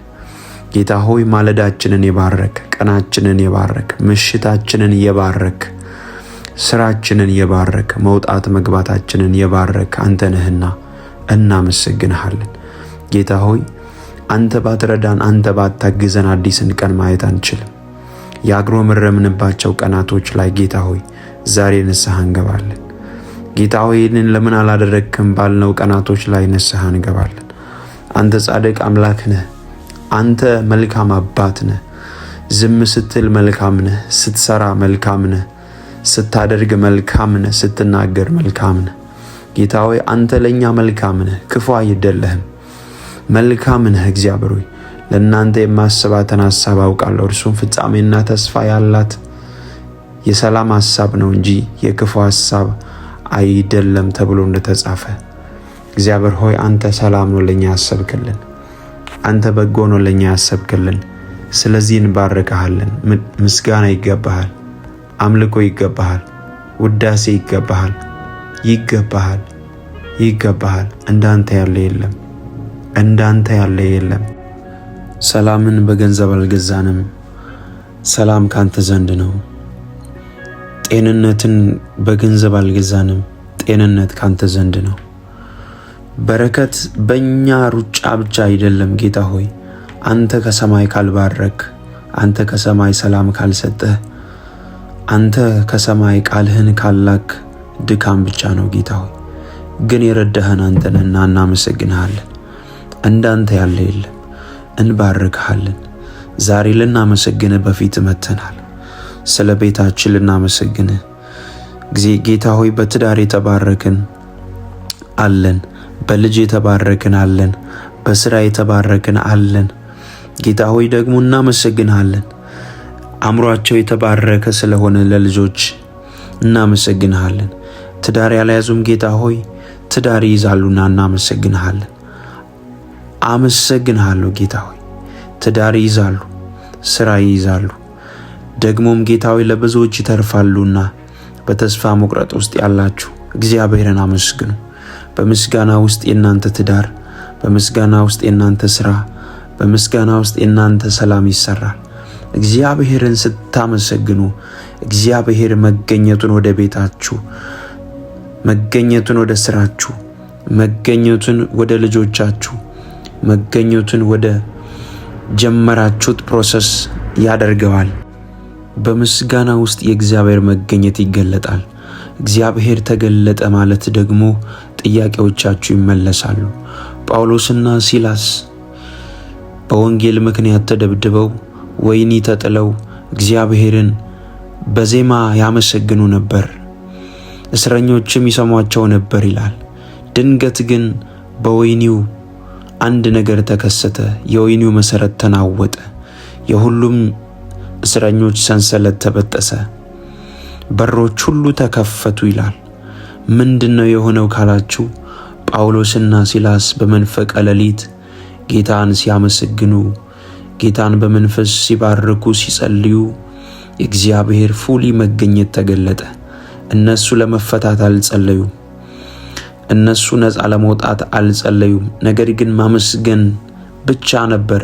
ጌታ ሆይ። ማለዳችንን የባረክ፣ ቀናችንን የባረክ፣ ምሽታችንን የባረክ፣ ስራችንን የባረክ፣ መውጣት መግባታችንን የባረክ አንተ ነህና እናመሰግንሃለን። ጌታ ሆይ አንተ ባትረዳን፣ አንተ ባታግዘን አዲስን ቀን ማየት አንችልም። ያግሮመረምንባቸው ቀናቶች ላይ ጌታ ሆይ ዛሬ ንስሐ እንገባለን። ጌታ ሆይ ይህንን ለምን አላደረግክም ባልነው ቀናቶች ላይ ንስሐ እንገባለን። አንተ ጻድቅ አምላክ ነህ። አንተ መልካም አባት ነህ። ዝም ስትል መልካም ነህ፣ ስትሰራ መልካም ነህ፣ ስታደርግ መልካም ነህ፣ ስትናገር መልካም ነህ። ጌታ ሆይ አንተ ለኛ መልካም ነህ፣ ክፉ አይደለህም፣ መልካም ነህ። እግዚአብሔር ሆይ ለእናንተ የማስባትን ሐሳብ አውቃለሁ፣ እርሱም ፍጻሜና ተስፋ ያላት የሰላም ሐሳብ ነው እንጂ የክፉ ሐሳብ አይደለም ተብሎ እንደተጻፈ እግዚአብሔር ሆይ አንተ ሰላም ነው ለኛ ያሰብክልን፣ አንተ በጎ ነው ለኛ ያሰብክልን። ስለዚህ እንባረካለን። ምስጋና ይገባሃል፣ አምልኮ ይገባሃል፣ ውዳሴ ይገባሃል፣ ይገባሃል፣ ይገባሃል። እንዳንተ ያለ የለም፣ እንዳንተ ያለ የለም። ሰላምን በገንዘብ አልገዛንም፣ ሰላም ካንተ ዘንድ ነው። ጤንነትን በገንዘብ አልገዛንም፣ ጤንነት ካንተ ዘንድ ነው። በረከት በእኛ ሩጫ ብቻ አይደለም ጌታ ሆይ። አንተ ከሰማይ ካልባረክ፣ አንተ ከሰማይ ሰላም ካልሰጠህ፣ አንተ ከሰማይ ቃልህን ካላክ ድካም ብቻ ነው ጌታ ሆይ። ግን የረዳህን አንተ ነህና እናመሰግንሃለን። እንዳንተ ያለ የለም። እንባርክሃለን። ዛሬ ልናመሰግንህ በፊት መተናል። ስለ ቤታችን ልናመሰግንህ ጌታ ሆይ በትዳር የተባረክን አለን፣ በልጅ የተባረክን አለን፣ በስራ የተባረክን አለን። ጌታ ሆይ ደግሞ እናመሰግንሃለን። አእምሯቸው የተባረከ ስለሆነ ለልጆች እናመሰግንሃለን። ትዳር ያልያዙም ጌታ ሆይ ትዳር ይይዛሉና እናመሰግንሃለን። አመሰግንሃለሁ ጌታ ሆይ ትዳር ይይዛሉ፣ ስራ ይይዛሉ፣ ደግሞም ጌታ ሆይ ለብዙዎች ይተርፋሉና በተስፋ መቁረጥ ውስጥ ያላችሁ እግዚአብሔርን አመስግኑ። በምስጋና ውስጥ የናንተ ትዳር፣ በምስጋና ውስጥ የናንተ ስራ፣ በምስጋና ውስጥ የናንተ ሰላም ይሰራል። እግዚአብሔርን ስታመሰግኑ እግዚአብሔር መገኘቱን ወደ ቤታችሁ፣ መገኘቱን ወደ ስራችሁ፣ መገኘቱን ወደ ልጆቻችሁ፣ መገኘቱን ወደ ጀመራችሁት ፕሮሰስ ያደርገዋል። በምስጋና ውስጥ የእግዚአብሔር መገኘት ይገለጣል። እግዚአብሔር ተገለጠ ማለት ደግሞ ጥያቄዎቻችሁ ይመለሳሉ። ጳውሎስና ሲላስ በወንጌል ምክንያት ተደብድበው ወህኒ ተጥለው እግዚአብሔርን በዜማ ያመሰግኑ ነበር፣ እስረኞችም ይሰሟቸው ነበር ይላል። ድንገት ግን በወህኒው አንድ ነገር ተከሰተ። የወህኒው መሰረት ተናወጠ። የሁሉም እስረኞች ሰንሰለት ተበጠሰ፣ በሮች ሁሉ ተከፈቱ ይላል። ምንድነው የሆነው ካላችሁ ጳውሎስና ሲላስ በመንፈቀ ሌሊት ጌታን ሲያመሰግኑ፣ ጌታን በመንፈስ ሲባርኩ፣ ሲጸልዩ የእግዚአብሔር ፉሊ መገኘት ተገለጠ። እነሱ ለመፈታት አልጸለዩም። እነሱ ነፃ ለመውጣት አልጸለዩም። ነገር ግን ማመስገን ብቻ ነበር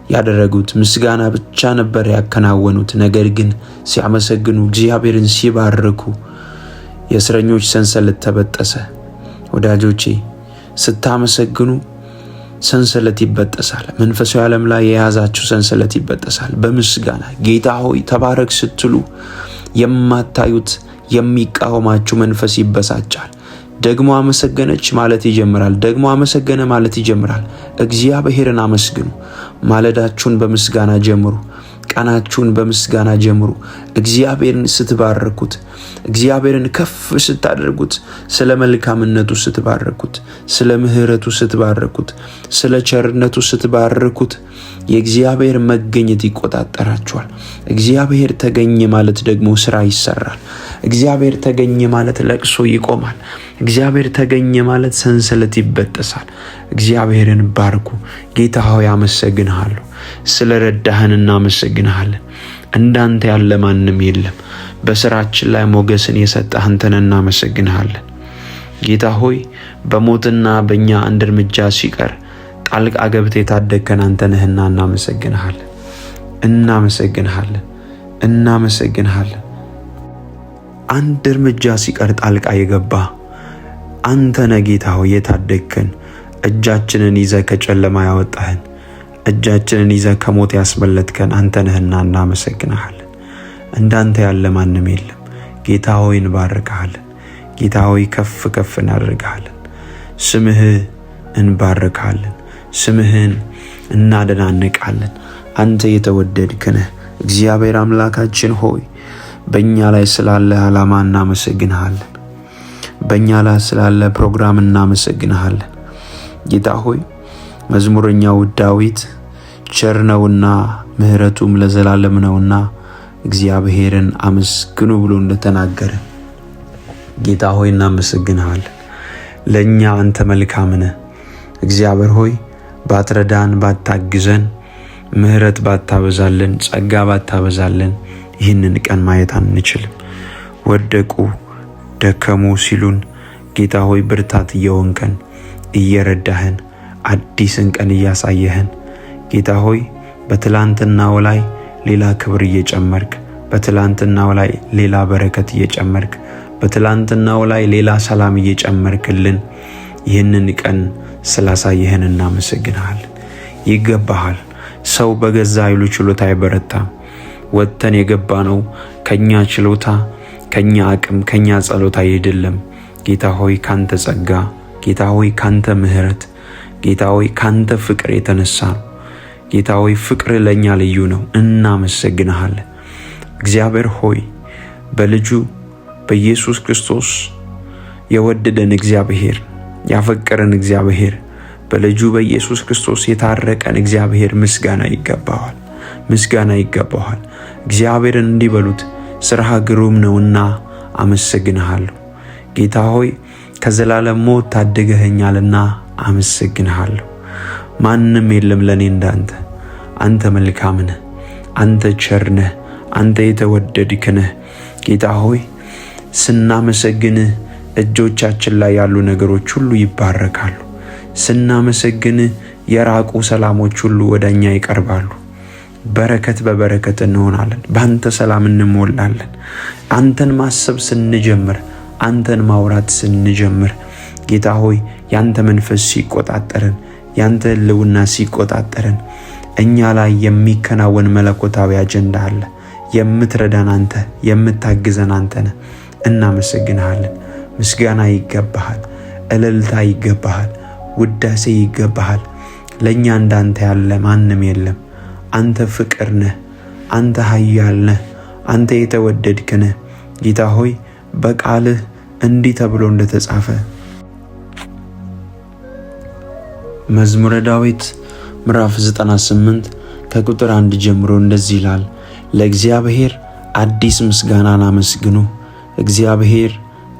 ያደረጉት። ምስጋና ብቻ ነበር ያከናወኑት። ነገር ግን ሲያመሰግኑ፣ እግዚአብሔርን ሲባርኩ የእስረኞች ሰንሰለት ተበጠሰ። ወዳጆቼ ስታመሰግኑ ሰንሰለት ይበጠሳል። መንፈሳዊ ዓለም ላይ የያዛችሁ ሰንሰለት ይበጠሳል። በምስጋና ጌታ ሆይ ተባረክ ስትሉ የማታዩት የሚቃወማችሁ መንፈስ ይበሳጫል። ደግሞ አመሰገነች ማለት ይጀምራል። ደግሞ አመሰገነ ማለት ይጀምራል። እግዚአብሔርን አመስግኑ። ማለዳችሁን በምስጋና ጀምሩ። ቀናችሁን በምስጋና ጀምሩ። እግዚአብሔርን ስትባርኩት፣ እግዚአብሔርን ከፍ ስታደርጉት፣ ስለ መልካምነቱ ስትባርኩት፣ ስለ ምሕረቱ ስትባርኩት፣ ስለ ቸርነቱ ስትባርኩት የእግዚአብሔር መገኘት ይቆጣጠራችኋል። እግዚአብሔር ተገኘ ማለት ደግሞ ስራ ይሰራል። እግዚአብሔር ተገኘ ማለት ለቅሶ ይቆማል። እግዚአብሔር ተገኘ ማለት ሰንሰለት ይበጠሳል። እግዚአብሔርን ባርኩ። ጌታ ሆይ አመሰግንሃለሁ፣ ስለ ረዳህን እናመሰግንሃለን። እንዳንተ ያለ ማንም የለም። በስራችን ላይ ሞገስን የሰጠህ አንተን እናመሰግንሃለን። ጌታ ሆይ በሞትና በእኛ አንድ እርምጃ ሲቀር ጣልቃ ገብተህ የታደግከን አንተ ነህና እናመሰግንሃለን፣ እናመሰግንሃለን፣ እናመሰግንሃለን። አንድ እርምጃ ሲቀር ጣልቃ የገባ አንተ ነህ ጌታ ሆይ የታደግከን። እጃችንን ይዘህ ከጨለማ ያወጣህን፣ እጃችንን ይዘህ ከሞት ያስመለጥከን አንተ ነህና እናመሰግንሃለን። እንዳንተ ያለ ማንም የለም። ጌታ ሆይ እንባርክሃለን። ጌታ ሆይ ከፍ ከፍ እናደርግሃለን። ስምህ እንባርክሃለን። ስምህን እናደናንቃለን። አንተ የተወደድክ ነህ። እግዚአብሔር አምላካችን ሆይ በእኛ ላይ ስላለ ዓላማ እናመሰግንሃለን። በእኛ ላይ ስላለ ፕሮግራም እናመሰግንሃለን። ጌታ ሆይ መዝሙረኛው ዳዊት ቸር ነውና ምሕረቱም ለዘላለም ነውና እግዚአብሔርን አመስግኑ ብሎ እንደተናገረ ጌታ ሆይ እናመሰግንሃለን። ለእኛ አንተ መልካም ነህ። እግዚአብሔር ሆይ ባትረዳን፣ ባታግዘን፣ ምሕረት ባታበዛልን፣ ጸጋ ባታበዛልን ይህንን ቀን ማየት አንችልም። ወደቁ ደከሙ ሲሉን ጌታ ሆይ ብርታት እየሆንከን እየረዳህን አዲስን ቀን እያሳየህን ጌታ ሆይ በትላንትናው ላይ ሌላ ክብር እየጨመርክ፣ በትላንትናው ላይ ሌላ በረከት እየጨመርክ፣ በትላንትናው ላይ ሌላ ሰላም እየጨመርክልን ይህንን ቀን ስላሳየህን እናመሰግንሃለን። ይገባሃል። ሰው በገዛ ኃይሉ ችሎታ አይበረታም። ወጥተን የገባ ነው ከኛ ችሎታ፣ ከኛ አቅም፣ ከኛ ጸሎት አይደለም። ጌታ ሆይ ካንተ ጸጋ፣ ጌታ ሆይ ካንተ ምሕረት፣ ጌታ ሆይ ካንተ ፍቅር የተነሳ ነው። ጌታ ሆይ ፍቅር ለኛ ልዩ ነው። እናመሰግንሃለን። እግዚአብሔር ሆይ በልጁ በኢየሱስ ክርስቶስ የወደደን እግዚአብሔር፣ ያፈቀረን እግዚአብሔር፣ በልጁ በኢየሱስ ክርስቶስ የታረቀን እግዚአብሔር ምስጋና ይገባዋል። ምስጋና ይገባዋል። እግዚአብሔርን እንዲበሉት ስራህ ግሩም ነውና አመሰግንሃለሁ። ጌታ ሆይ ከዘላለም ሞት ታድገኸኛልና አመሰግንሃለሁ። ማንም የለም ለኔ እንዳንተ። አንተ መልካም ነህ፣ አንተ ቸር ነህ፣ አንተ የተወደድክ ነህ። ጌታ ሆይ ስናመሰግንህ እጆቻችን ላይ ያሉ ነገሮች ሁሉ ይባረካሉ። ስናመሰግንህ የራቁ ሰላሞች ሁሉ ወደኛ ይቀርባሉ። በረከት በበረከት እንሆናለን። በአንተ ሰላም እንሞላለን። አንተን ማሰብ ስንጀምር፣ አንተን ማውራት ስንጀምር ጌታ ሆይ ያንተ መንፈስ ሲቆጣጠረን፣ ያንተ ሕልውና ሲቆጣጠረን እኛ ላይ የሚከናወን መለኮታዊ አጀንዳ አለ። የምትረዳን አንተ፣ የምታግዘን አንተ ነህ። እናመሰግንሃለን። ምስጋና ይገባሃል፣ እልልታ ይገባሃል፣ ውዳሴ ይገባሃል። ለእኛ እንዳንተ ያለ ማንም የለም። አንተ ፍቅር ነህ፣ አንተ ኃያል ነህ፣ አንተ የተወደድክ ነህ። ጌታ ሆይ በቃልህ እንዲህ ተብሎ እንደተጻፈ መዝሙረ ዳዊት ምዕራፍ 98 ከቁጥር 1 ጀምሮ እንደዚህ ይላል። ለእግዚአብሔር አዲስ ምስጋናን አመስግኑ። እግዚአብሔር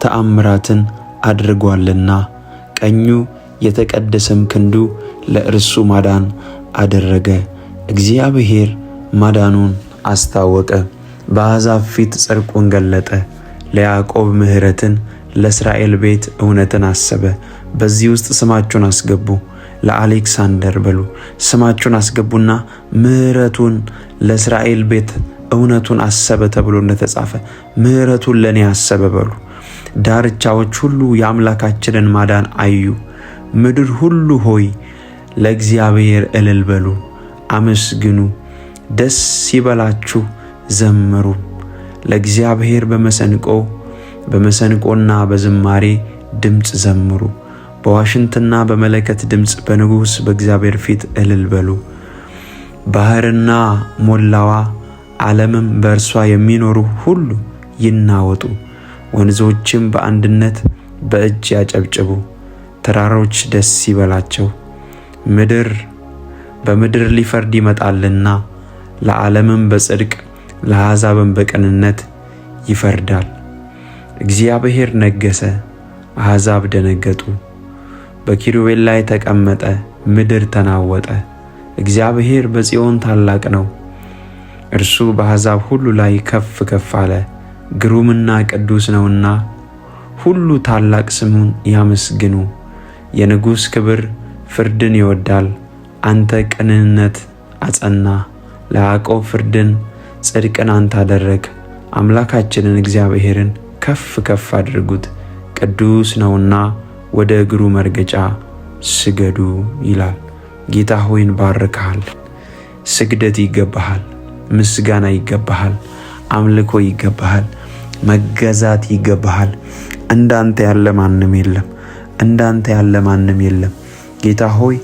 ተአምራትን አድርጓልና፣ ቀኙ የተቀደሰም ክንዱ ለእርሱ ማዳን አደረገ። እግዚአብሔር ማዳኑን አስታወቀ፣ በአሕዛብ ፊት ጽድቁን ገለጠ። ለያዕቆብ ምሕረትን፣ ለእስራኤል ቤት እውነትን አሰበ። በዚህ ውስጥ ስማችሁን አስገቡ። ለአሌክሳንደር በሉ ስማችሁን አስገቡና ምሕረቱን ለእስራኤል ቤት እውነቱን አሰበ ተብሎ እንደተጻፈ ምሕረቱን ለኔ አሰበ በሉ። ዳርቻዎች ሁሉ የአምላካችንን ማዳን አዩ። ምድር ሁሉ ሆይ ለእግዚአብሔር እልል በሉ፣ አመስግኑ፣ ደስ ይበላችሁ፣ ዘምሩ። ለእግዚአብሔር በመሰንቆና በዝማሬ ድምፅ ዘምሩ። በዋሽንትና በመለከት ድምፅ በንጉሥ በእግዚአብሔር ፊት እልል በሉ። ባሕርና ሞላዋ ዓለምም በእርሷ የሚኖሩ ሁሉ ይናወጡ። ወንዞችም በአንድነት በእጅ ያጨብጭቡ። ተራሮች ደስ ይበላቸው። በምድር ሊፈርድ ይመጣልና፣ ለዓለምም በጽድቅ ለአሕዛብም በቅንነት ይፈርዳል። እግዚአብሔር ነገሠ፣ አሕዛብ ደነገጡ። በኪሩቤል ላይ ተቀመጠ፣ ምድር ተናወጠ። እግዚአብሔር በጽዮን ታላቅ ነው፣ እርሱ በአሕዛብ ሁሉ ላይ ከፍ ከፍ አለ። ግሩምና ቅዱስ ነውና ሁሉ ታላቅ ስሙን ያመስግኑ። የንጉሥ ክብር ፍርድን ይወዳል። አንተ ቅንነት አጸና፣ ለያዕቆብ ፍርድን ጽድቅን አንተ አደረግ። አምላካችንን እግዚአብሔርን ከፍ ከፍ አድርጉት፣ ቅዱስ ነውና ወደ እግሩ መርገጫ ስገዱ ይላል። ጌታ ሆይ እንባርክሃል። ስግደት ይገባሃል፣ ምስጋና ይገባሃል፣ አምልኮ ይገባሃል፣ መገዛት ይገባሃል። እንዳንተ ያለ ማንም የለም፣ እንዳንተ ያለ ማንም የለም። ጌታ ሆይ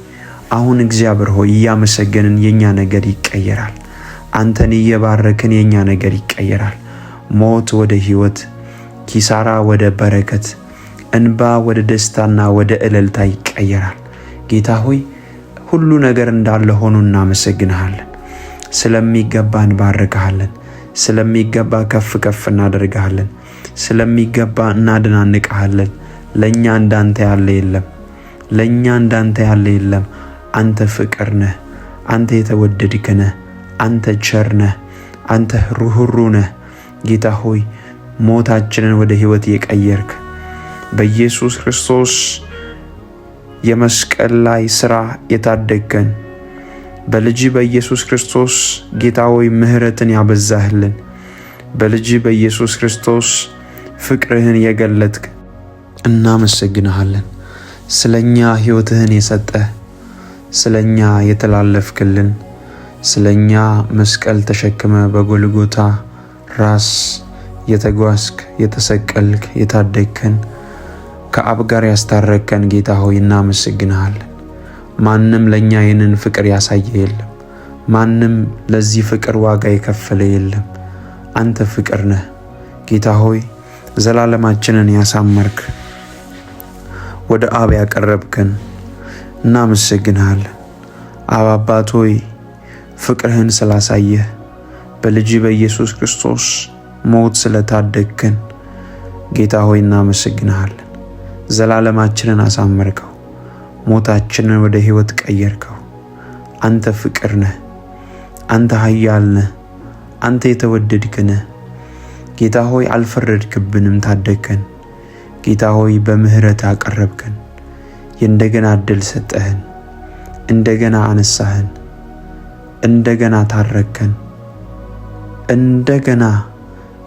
አሁን እግዚአብሔር ሆይ እያመሰገንን የኛ ነገር ይቀየራል። አንተን እየባረክን የኛ ነገር ይቀየራል። ሞት ወደ ሕይወት፣ ኪሳራ ወደ በረከት፣ እንባ ወደ ደስታና ወደ እልልታ ይቀየራል። ጌታ ሆይ ሁሉ ነገር እንዳለ ሆኖ እናመሰግንሃለን። ስለሚገባ እንባርክሃለን። ስለሚገባ ከፍ ከፍ እናደርግሃለን። ስለሚገባ እናድናንቅሃለን። ለኛ እንዳንተ ያለ የለም፣ ለኛ እንዳንተ ያለ የለም። አንተ ፍቅር ነህ፣ አንተ የተወደድክ ነህ፣ አንተ ቸር ነህ፣ አንተ ሩህሩህ ነህ። ጌታ ሆይ ሞታችንን ወደ ሕይወት የቀየርክ በኢየሱስ ክርስቶስ የመስቀል ላይ ሥራ የታደገን በልጅ በኢየሱስ ክርስቶስ ጌታ ሆይ ምሕረትን ያበዛህልን በልጅ በኢየሱስ ክርስቶስ ፍቅርህን የገለጥክ እናመሰግንሃለን። ስለኛ ሕይወትህን የሰጠህ፣ ስለኛ የተላለፍክልን፣ ስለኛ መስቀል ተሸክመ በጎልጎታ ራስ የተጓዝክ፣ የተሰቀልክ፣ የታደግከን፣ ከአብ ጋር ያስታረከን ጌታ ሆይ እናመሰግንሃለን። ማንም ለኛ ይህንን ፍቅር ያሳየ የለም። ማንም ለዚህ ፍቅር ዋጋ የከፈለ የለም። አንተ ፍቅር ነህ ጌታ ሆይ፣ ዘላለማችንን ያሳመርክ፣ ወደ አብ ያቀረብከን እናመሰግንሃለን። አብ አባት ሆይ ፍቅርህን ስላሳየህ፣ በልጅ በኢየሱስ ክርስቶስ ሞት ስለታደግከን ጌታ ሆይ እናመሰግንሃለን። ዘላለማችንን አሳመርከው፣ ሞታችንን ወደ ሕይወት ቀየርከው። አንተ ፍቅር ነህ፣ አንተ ኃያል ነህ፣ አንተ የተወደድክ ነህ። ጌታ ሆይ አልፈረድክብንም፣ ታደግከን። ጌታ ሆይ በምህረት አቀረብከን፣ የእንደገና ዕድል ሰጠህን፣ እንደገና አነሳህን፣ እንደገና ታረከን፣ እንደገና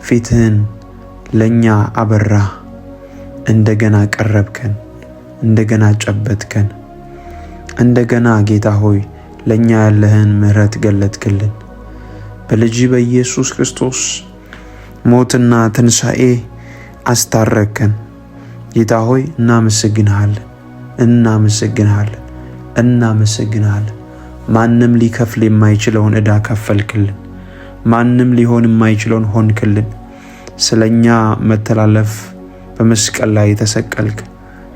ፊትህን ለኛ አበራ፣ እንደገና ቀረብከን፣ እንደገና ጨበጥከን፣ እንደገና ጌታ ሆይ ለኛ ያለህን ምህረት ገለጥክልን። በልጅ በኢየሱስ ክርስቶስ ሞትና ትንሣኤ አስታረከን። ጌታ ሆይ እናመሰግንሃለን፣ እናመሰግንሃለን፣ እናመሰግንሃለን። ማንም ሊከፍል የማይችለውን ዕዳ ከፈልክልን። ማንም ሊሆን የማይችለውን ሆንክልን። ስለኛ መተላለፍ በመስቀል ላይ ተሰቀልክ፣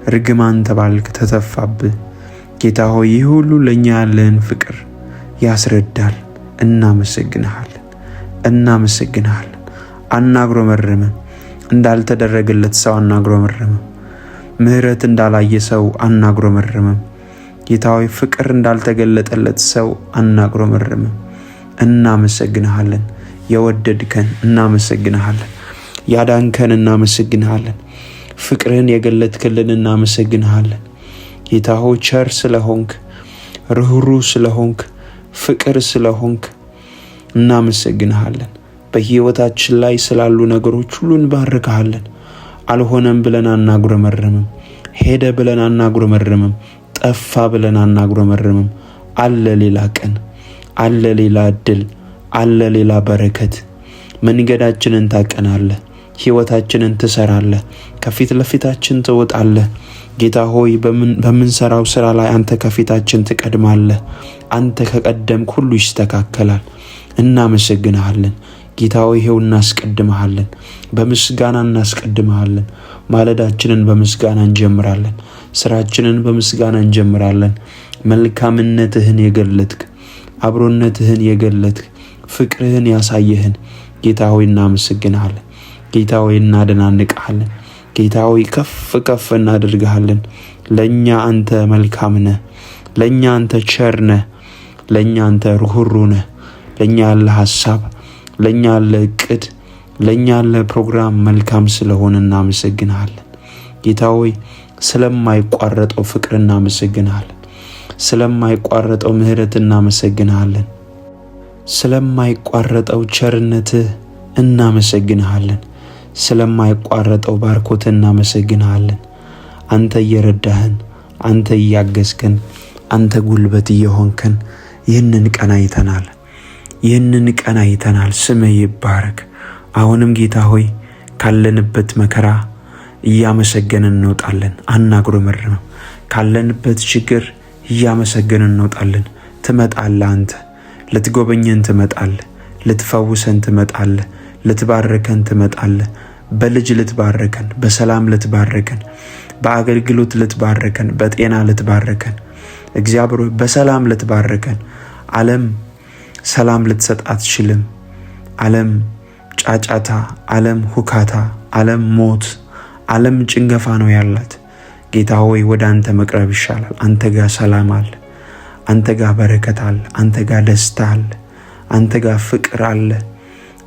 ርግማን ተባልክ፣ ተተፋብህ። ጌታ ሆይ ይህ ሁሉ ለኛ ያለህን ፍቅር ያስረዳል። እናመሰግንሃለን፣ እናመሰግንሃለን። አናጉረመርምም። እንዳልተደረገለት ሰው አናጉረመርምም። ምህረት እንዳላየ ሰው አናጉረመርምም። ጌታ ሆይ ፍቅር እንዳልተገለጠለት ሰው አናጉረመርምም። እናመሰግንሃለን። የወደድከን እናመሰግንሃለን። ያዳንከን እናመሰግንሃለን። ፍቅርህን የገለጥክልን እናመሰግንሃለን። ጌታ ሆይ ቸር ስለሆንክ፣ ርኅሩህ ስለሆንክ፣ ፍቅር ስለሆንክ እናመሰግንሃለን። በሕይወታችን ላይ ስላሉ ነገሮች ሁሉ እንባርክሃለን። አልሆነም ብለን አናጉረመርምም። ሄደ ብለን አናጉረመርምም። ጠፋ ብለን አናጉረመርምም። አለ ሌላ ቀን፣ አለ ሌላ እድል፣ አለ ሌላ በረከት። መንገዳችንን ታቀናለህ፣ ሕይወታችንን ትሰራለህ፣ ከፊት ለፊታችን ትወጣለህ። ጌታ ሆይ በምንሰራው ስራ ላይ አንተ ከፊታችን ትቀድማለህ። አንተ ከቀደምክ ሁሉ ይስተካከላል። እናመሰግንሃለን። ጌታ ሆይ ይሄው እናስቀድምሃለን፣ በምስጋና እናስቀድምሃለን። ማለዳችንን በምስጋና እንጀምራለን፣ ስራችንን በምስጋና እንጀምራለን። መልካምነትህን የገለጥክ፣ አብሮነትህን የገለጥክ፣ ፍቅርህን ያሳየህን ጌታ ሆይ እናመሰግንሃለን። ጌታ ሆይ እናደናንቅሃለን። ጌታ ሆይ ከፍ ከፍ እናደርግሃለን። ለእኛ አንተ መልካም ነህ፣ ለእኛ አንተ ቸር ነህ፣ ለእኛ አንተ ርኅሩህ ነህ። ለእኛ ያለ ሀሳብ፣ ለእኛ ያለ እቅድ፣ ለእኛ ያለ ፕሮግራም መልካም ስለሆነ እናመሰግንሃለን። ጌታ ሆይ ስለማይቋረጠው ፍቅር እናመሰግንሃለን። ስለማይቋረጠው ምህረት እናመሰግንሃለን። ስለማይቋረጠው ቸርነትህ እናመሰግንሃለን። ስለማይቋረጠው ባርኮት እናመሰግንሃለን። አንተ እየረዳህን፣ አንተ እያገዝከን፣ አንተ ጉልበት እየሆንከን ይህንን ቀን አይተናል። ይህንን ቀን አይተናል። ስምህ ይባረክ። አሁንም ጌታ ሆይ ካለንበት መከራ እያመሰገንን እንወጣለን፣ አናጉረመርምም። ካለንበት ችግር እያመሰገንን እንወጣለን። ትመጣለህ፣ አንተ ልትጎበኘን ትመጣለህ፣ ልትፈውሰን ትመጣለህ፣ ልትባርከን ትመጣለህ። በልጅ ልትባርከን፣ በሰላም ልትባርከን፣ በአገልግሎት ልትባርከን፣ በጤና ልትባርከን፣ እግዚአብሔር በሰላም ልትባርከን። ዓለም ሰላም ልትሰጥ አትችልም። ዓለም ጫጫታ፣ ዓለም ሁካታ፣ ዓለም ሞት፣ ዓለም ጭንገፋ ነው ያላት። ጌታ ሆይ ወደ አንተ መቅረብ ይሻላል። አንተ ጋር ሰላም አለ፣ አንተ ጋር በረከት አለ፣ አንተ ጋር ደስታ አለ፣ አንተ ጋር ፍቅር አለ፣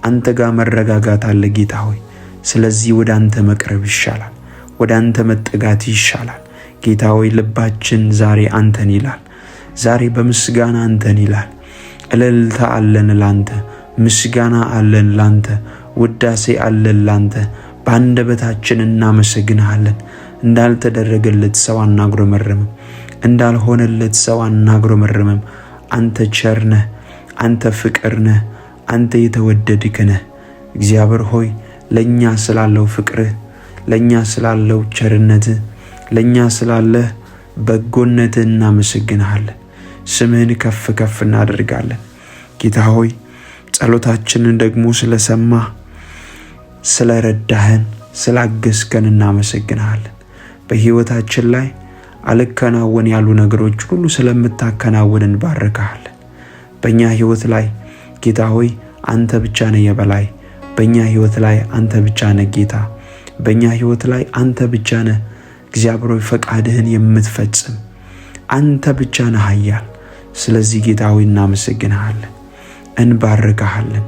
አንተ ጋር መረጋጋት አለ። ጌታ ሆይ ስለዚህ ወደ አንተ መቅረብ ይሻላል፣ ወደ አንተ መጠጋት ይሻላል። ጌታ ሆይ ልባችን ዛሬ አንተን ይላል። ዛሬ በምስጋና አንተን ይላል። እልልታ አለን ላንተ፣ ምስጋና አለን ላንተ፣ ውዳሴ አለን ላንተ። በአንደበታችን እናመሰግንሃለን። እንዳልተደረገለት ሰው አናጉረመርምም፣ እንዳልሆነለት ሰው አናጉረመርምም። አንተ ቸር ነህ፣ አንተ ፍቅር ነህ፣ አንተ የተወደድክ ነህ። እግዚአብሔር ሆይ ለእኛ ስላለው ፍቅርህ፣ ለእኛ ስላለው ቸርነትህ፣ ለእኛ ስላለህ በጎነትህ እናመሰግንሃለን። ስምህን ከፍ ከፍ እናደርጋለን። ጌታ ሆይ ጸሎታችንን ደግሞ ስለሰማ፣ ስለረዳህን፣ ስላገዝከን እናመሰግንሃለን። በሕይወታችን ላይ አልከናወን ያሉ ነገሮች ሁሉ ስለምታከናውን እንባርከሃለን። በእኛ ሕይወት ላይ ጌታ ሆይ አንተ ብቻ ነህ የበላይ። በእኛ ሕይወት ላይ አንተ ብቻ ነህ ጌታ። በእኛ ሕይወት ላይ አንተ ብቻ ነህ እግዚአብሔር ሆይ ፈቃድህን የምትፈጽም አንተ ብቻ ነህ ኃያል። ስለዚህ ጌታ ሆይ እናመሰግንሃለን፣ እንባርከሃለን።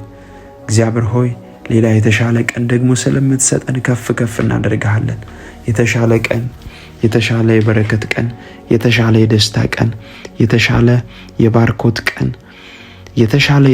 እግዚአብሔር ሆይ ሌላ የተሻለ ቀን ደግሞ ስለምትሰጠን ከፍ ከፍ እናደርግሃለን። የተሻለ ቀን፣ የተሻለ የበረከት ቀን፣ የተሻለ የደስታ ቀን፣ የተሻለ የባርኮት ቀን፣ የተሻለ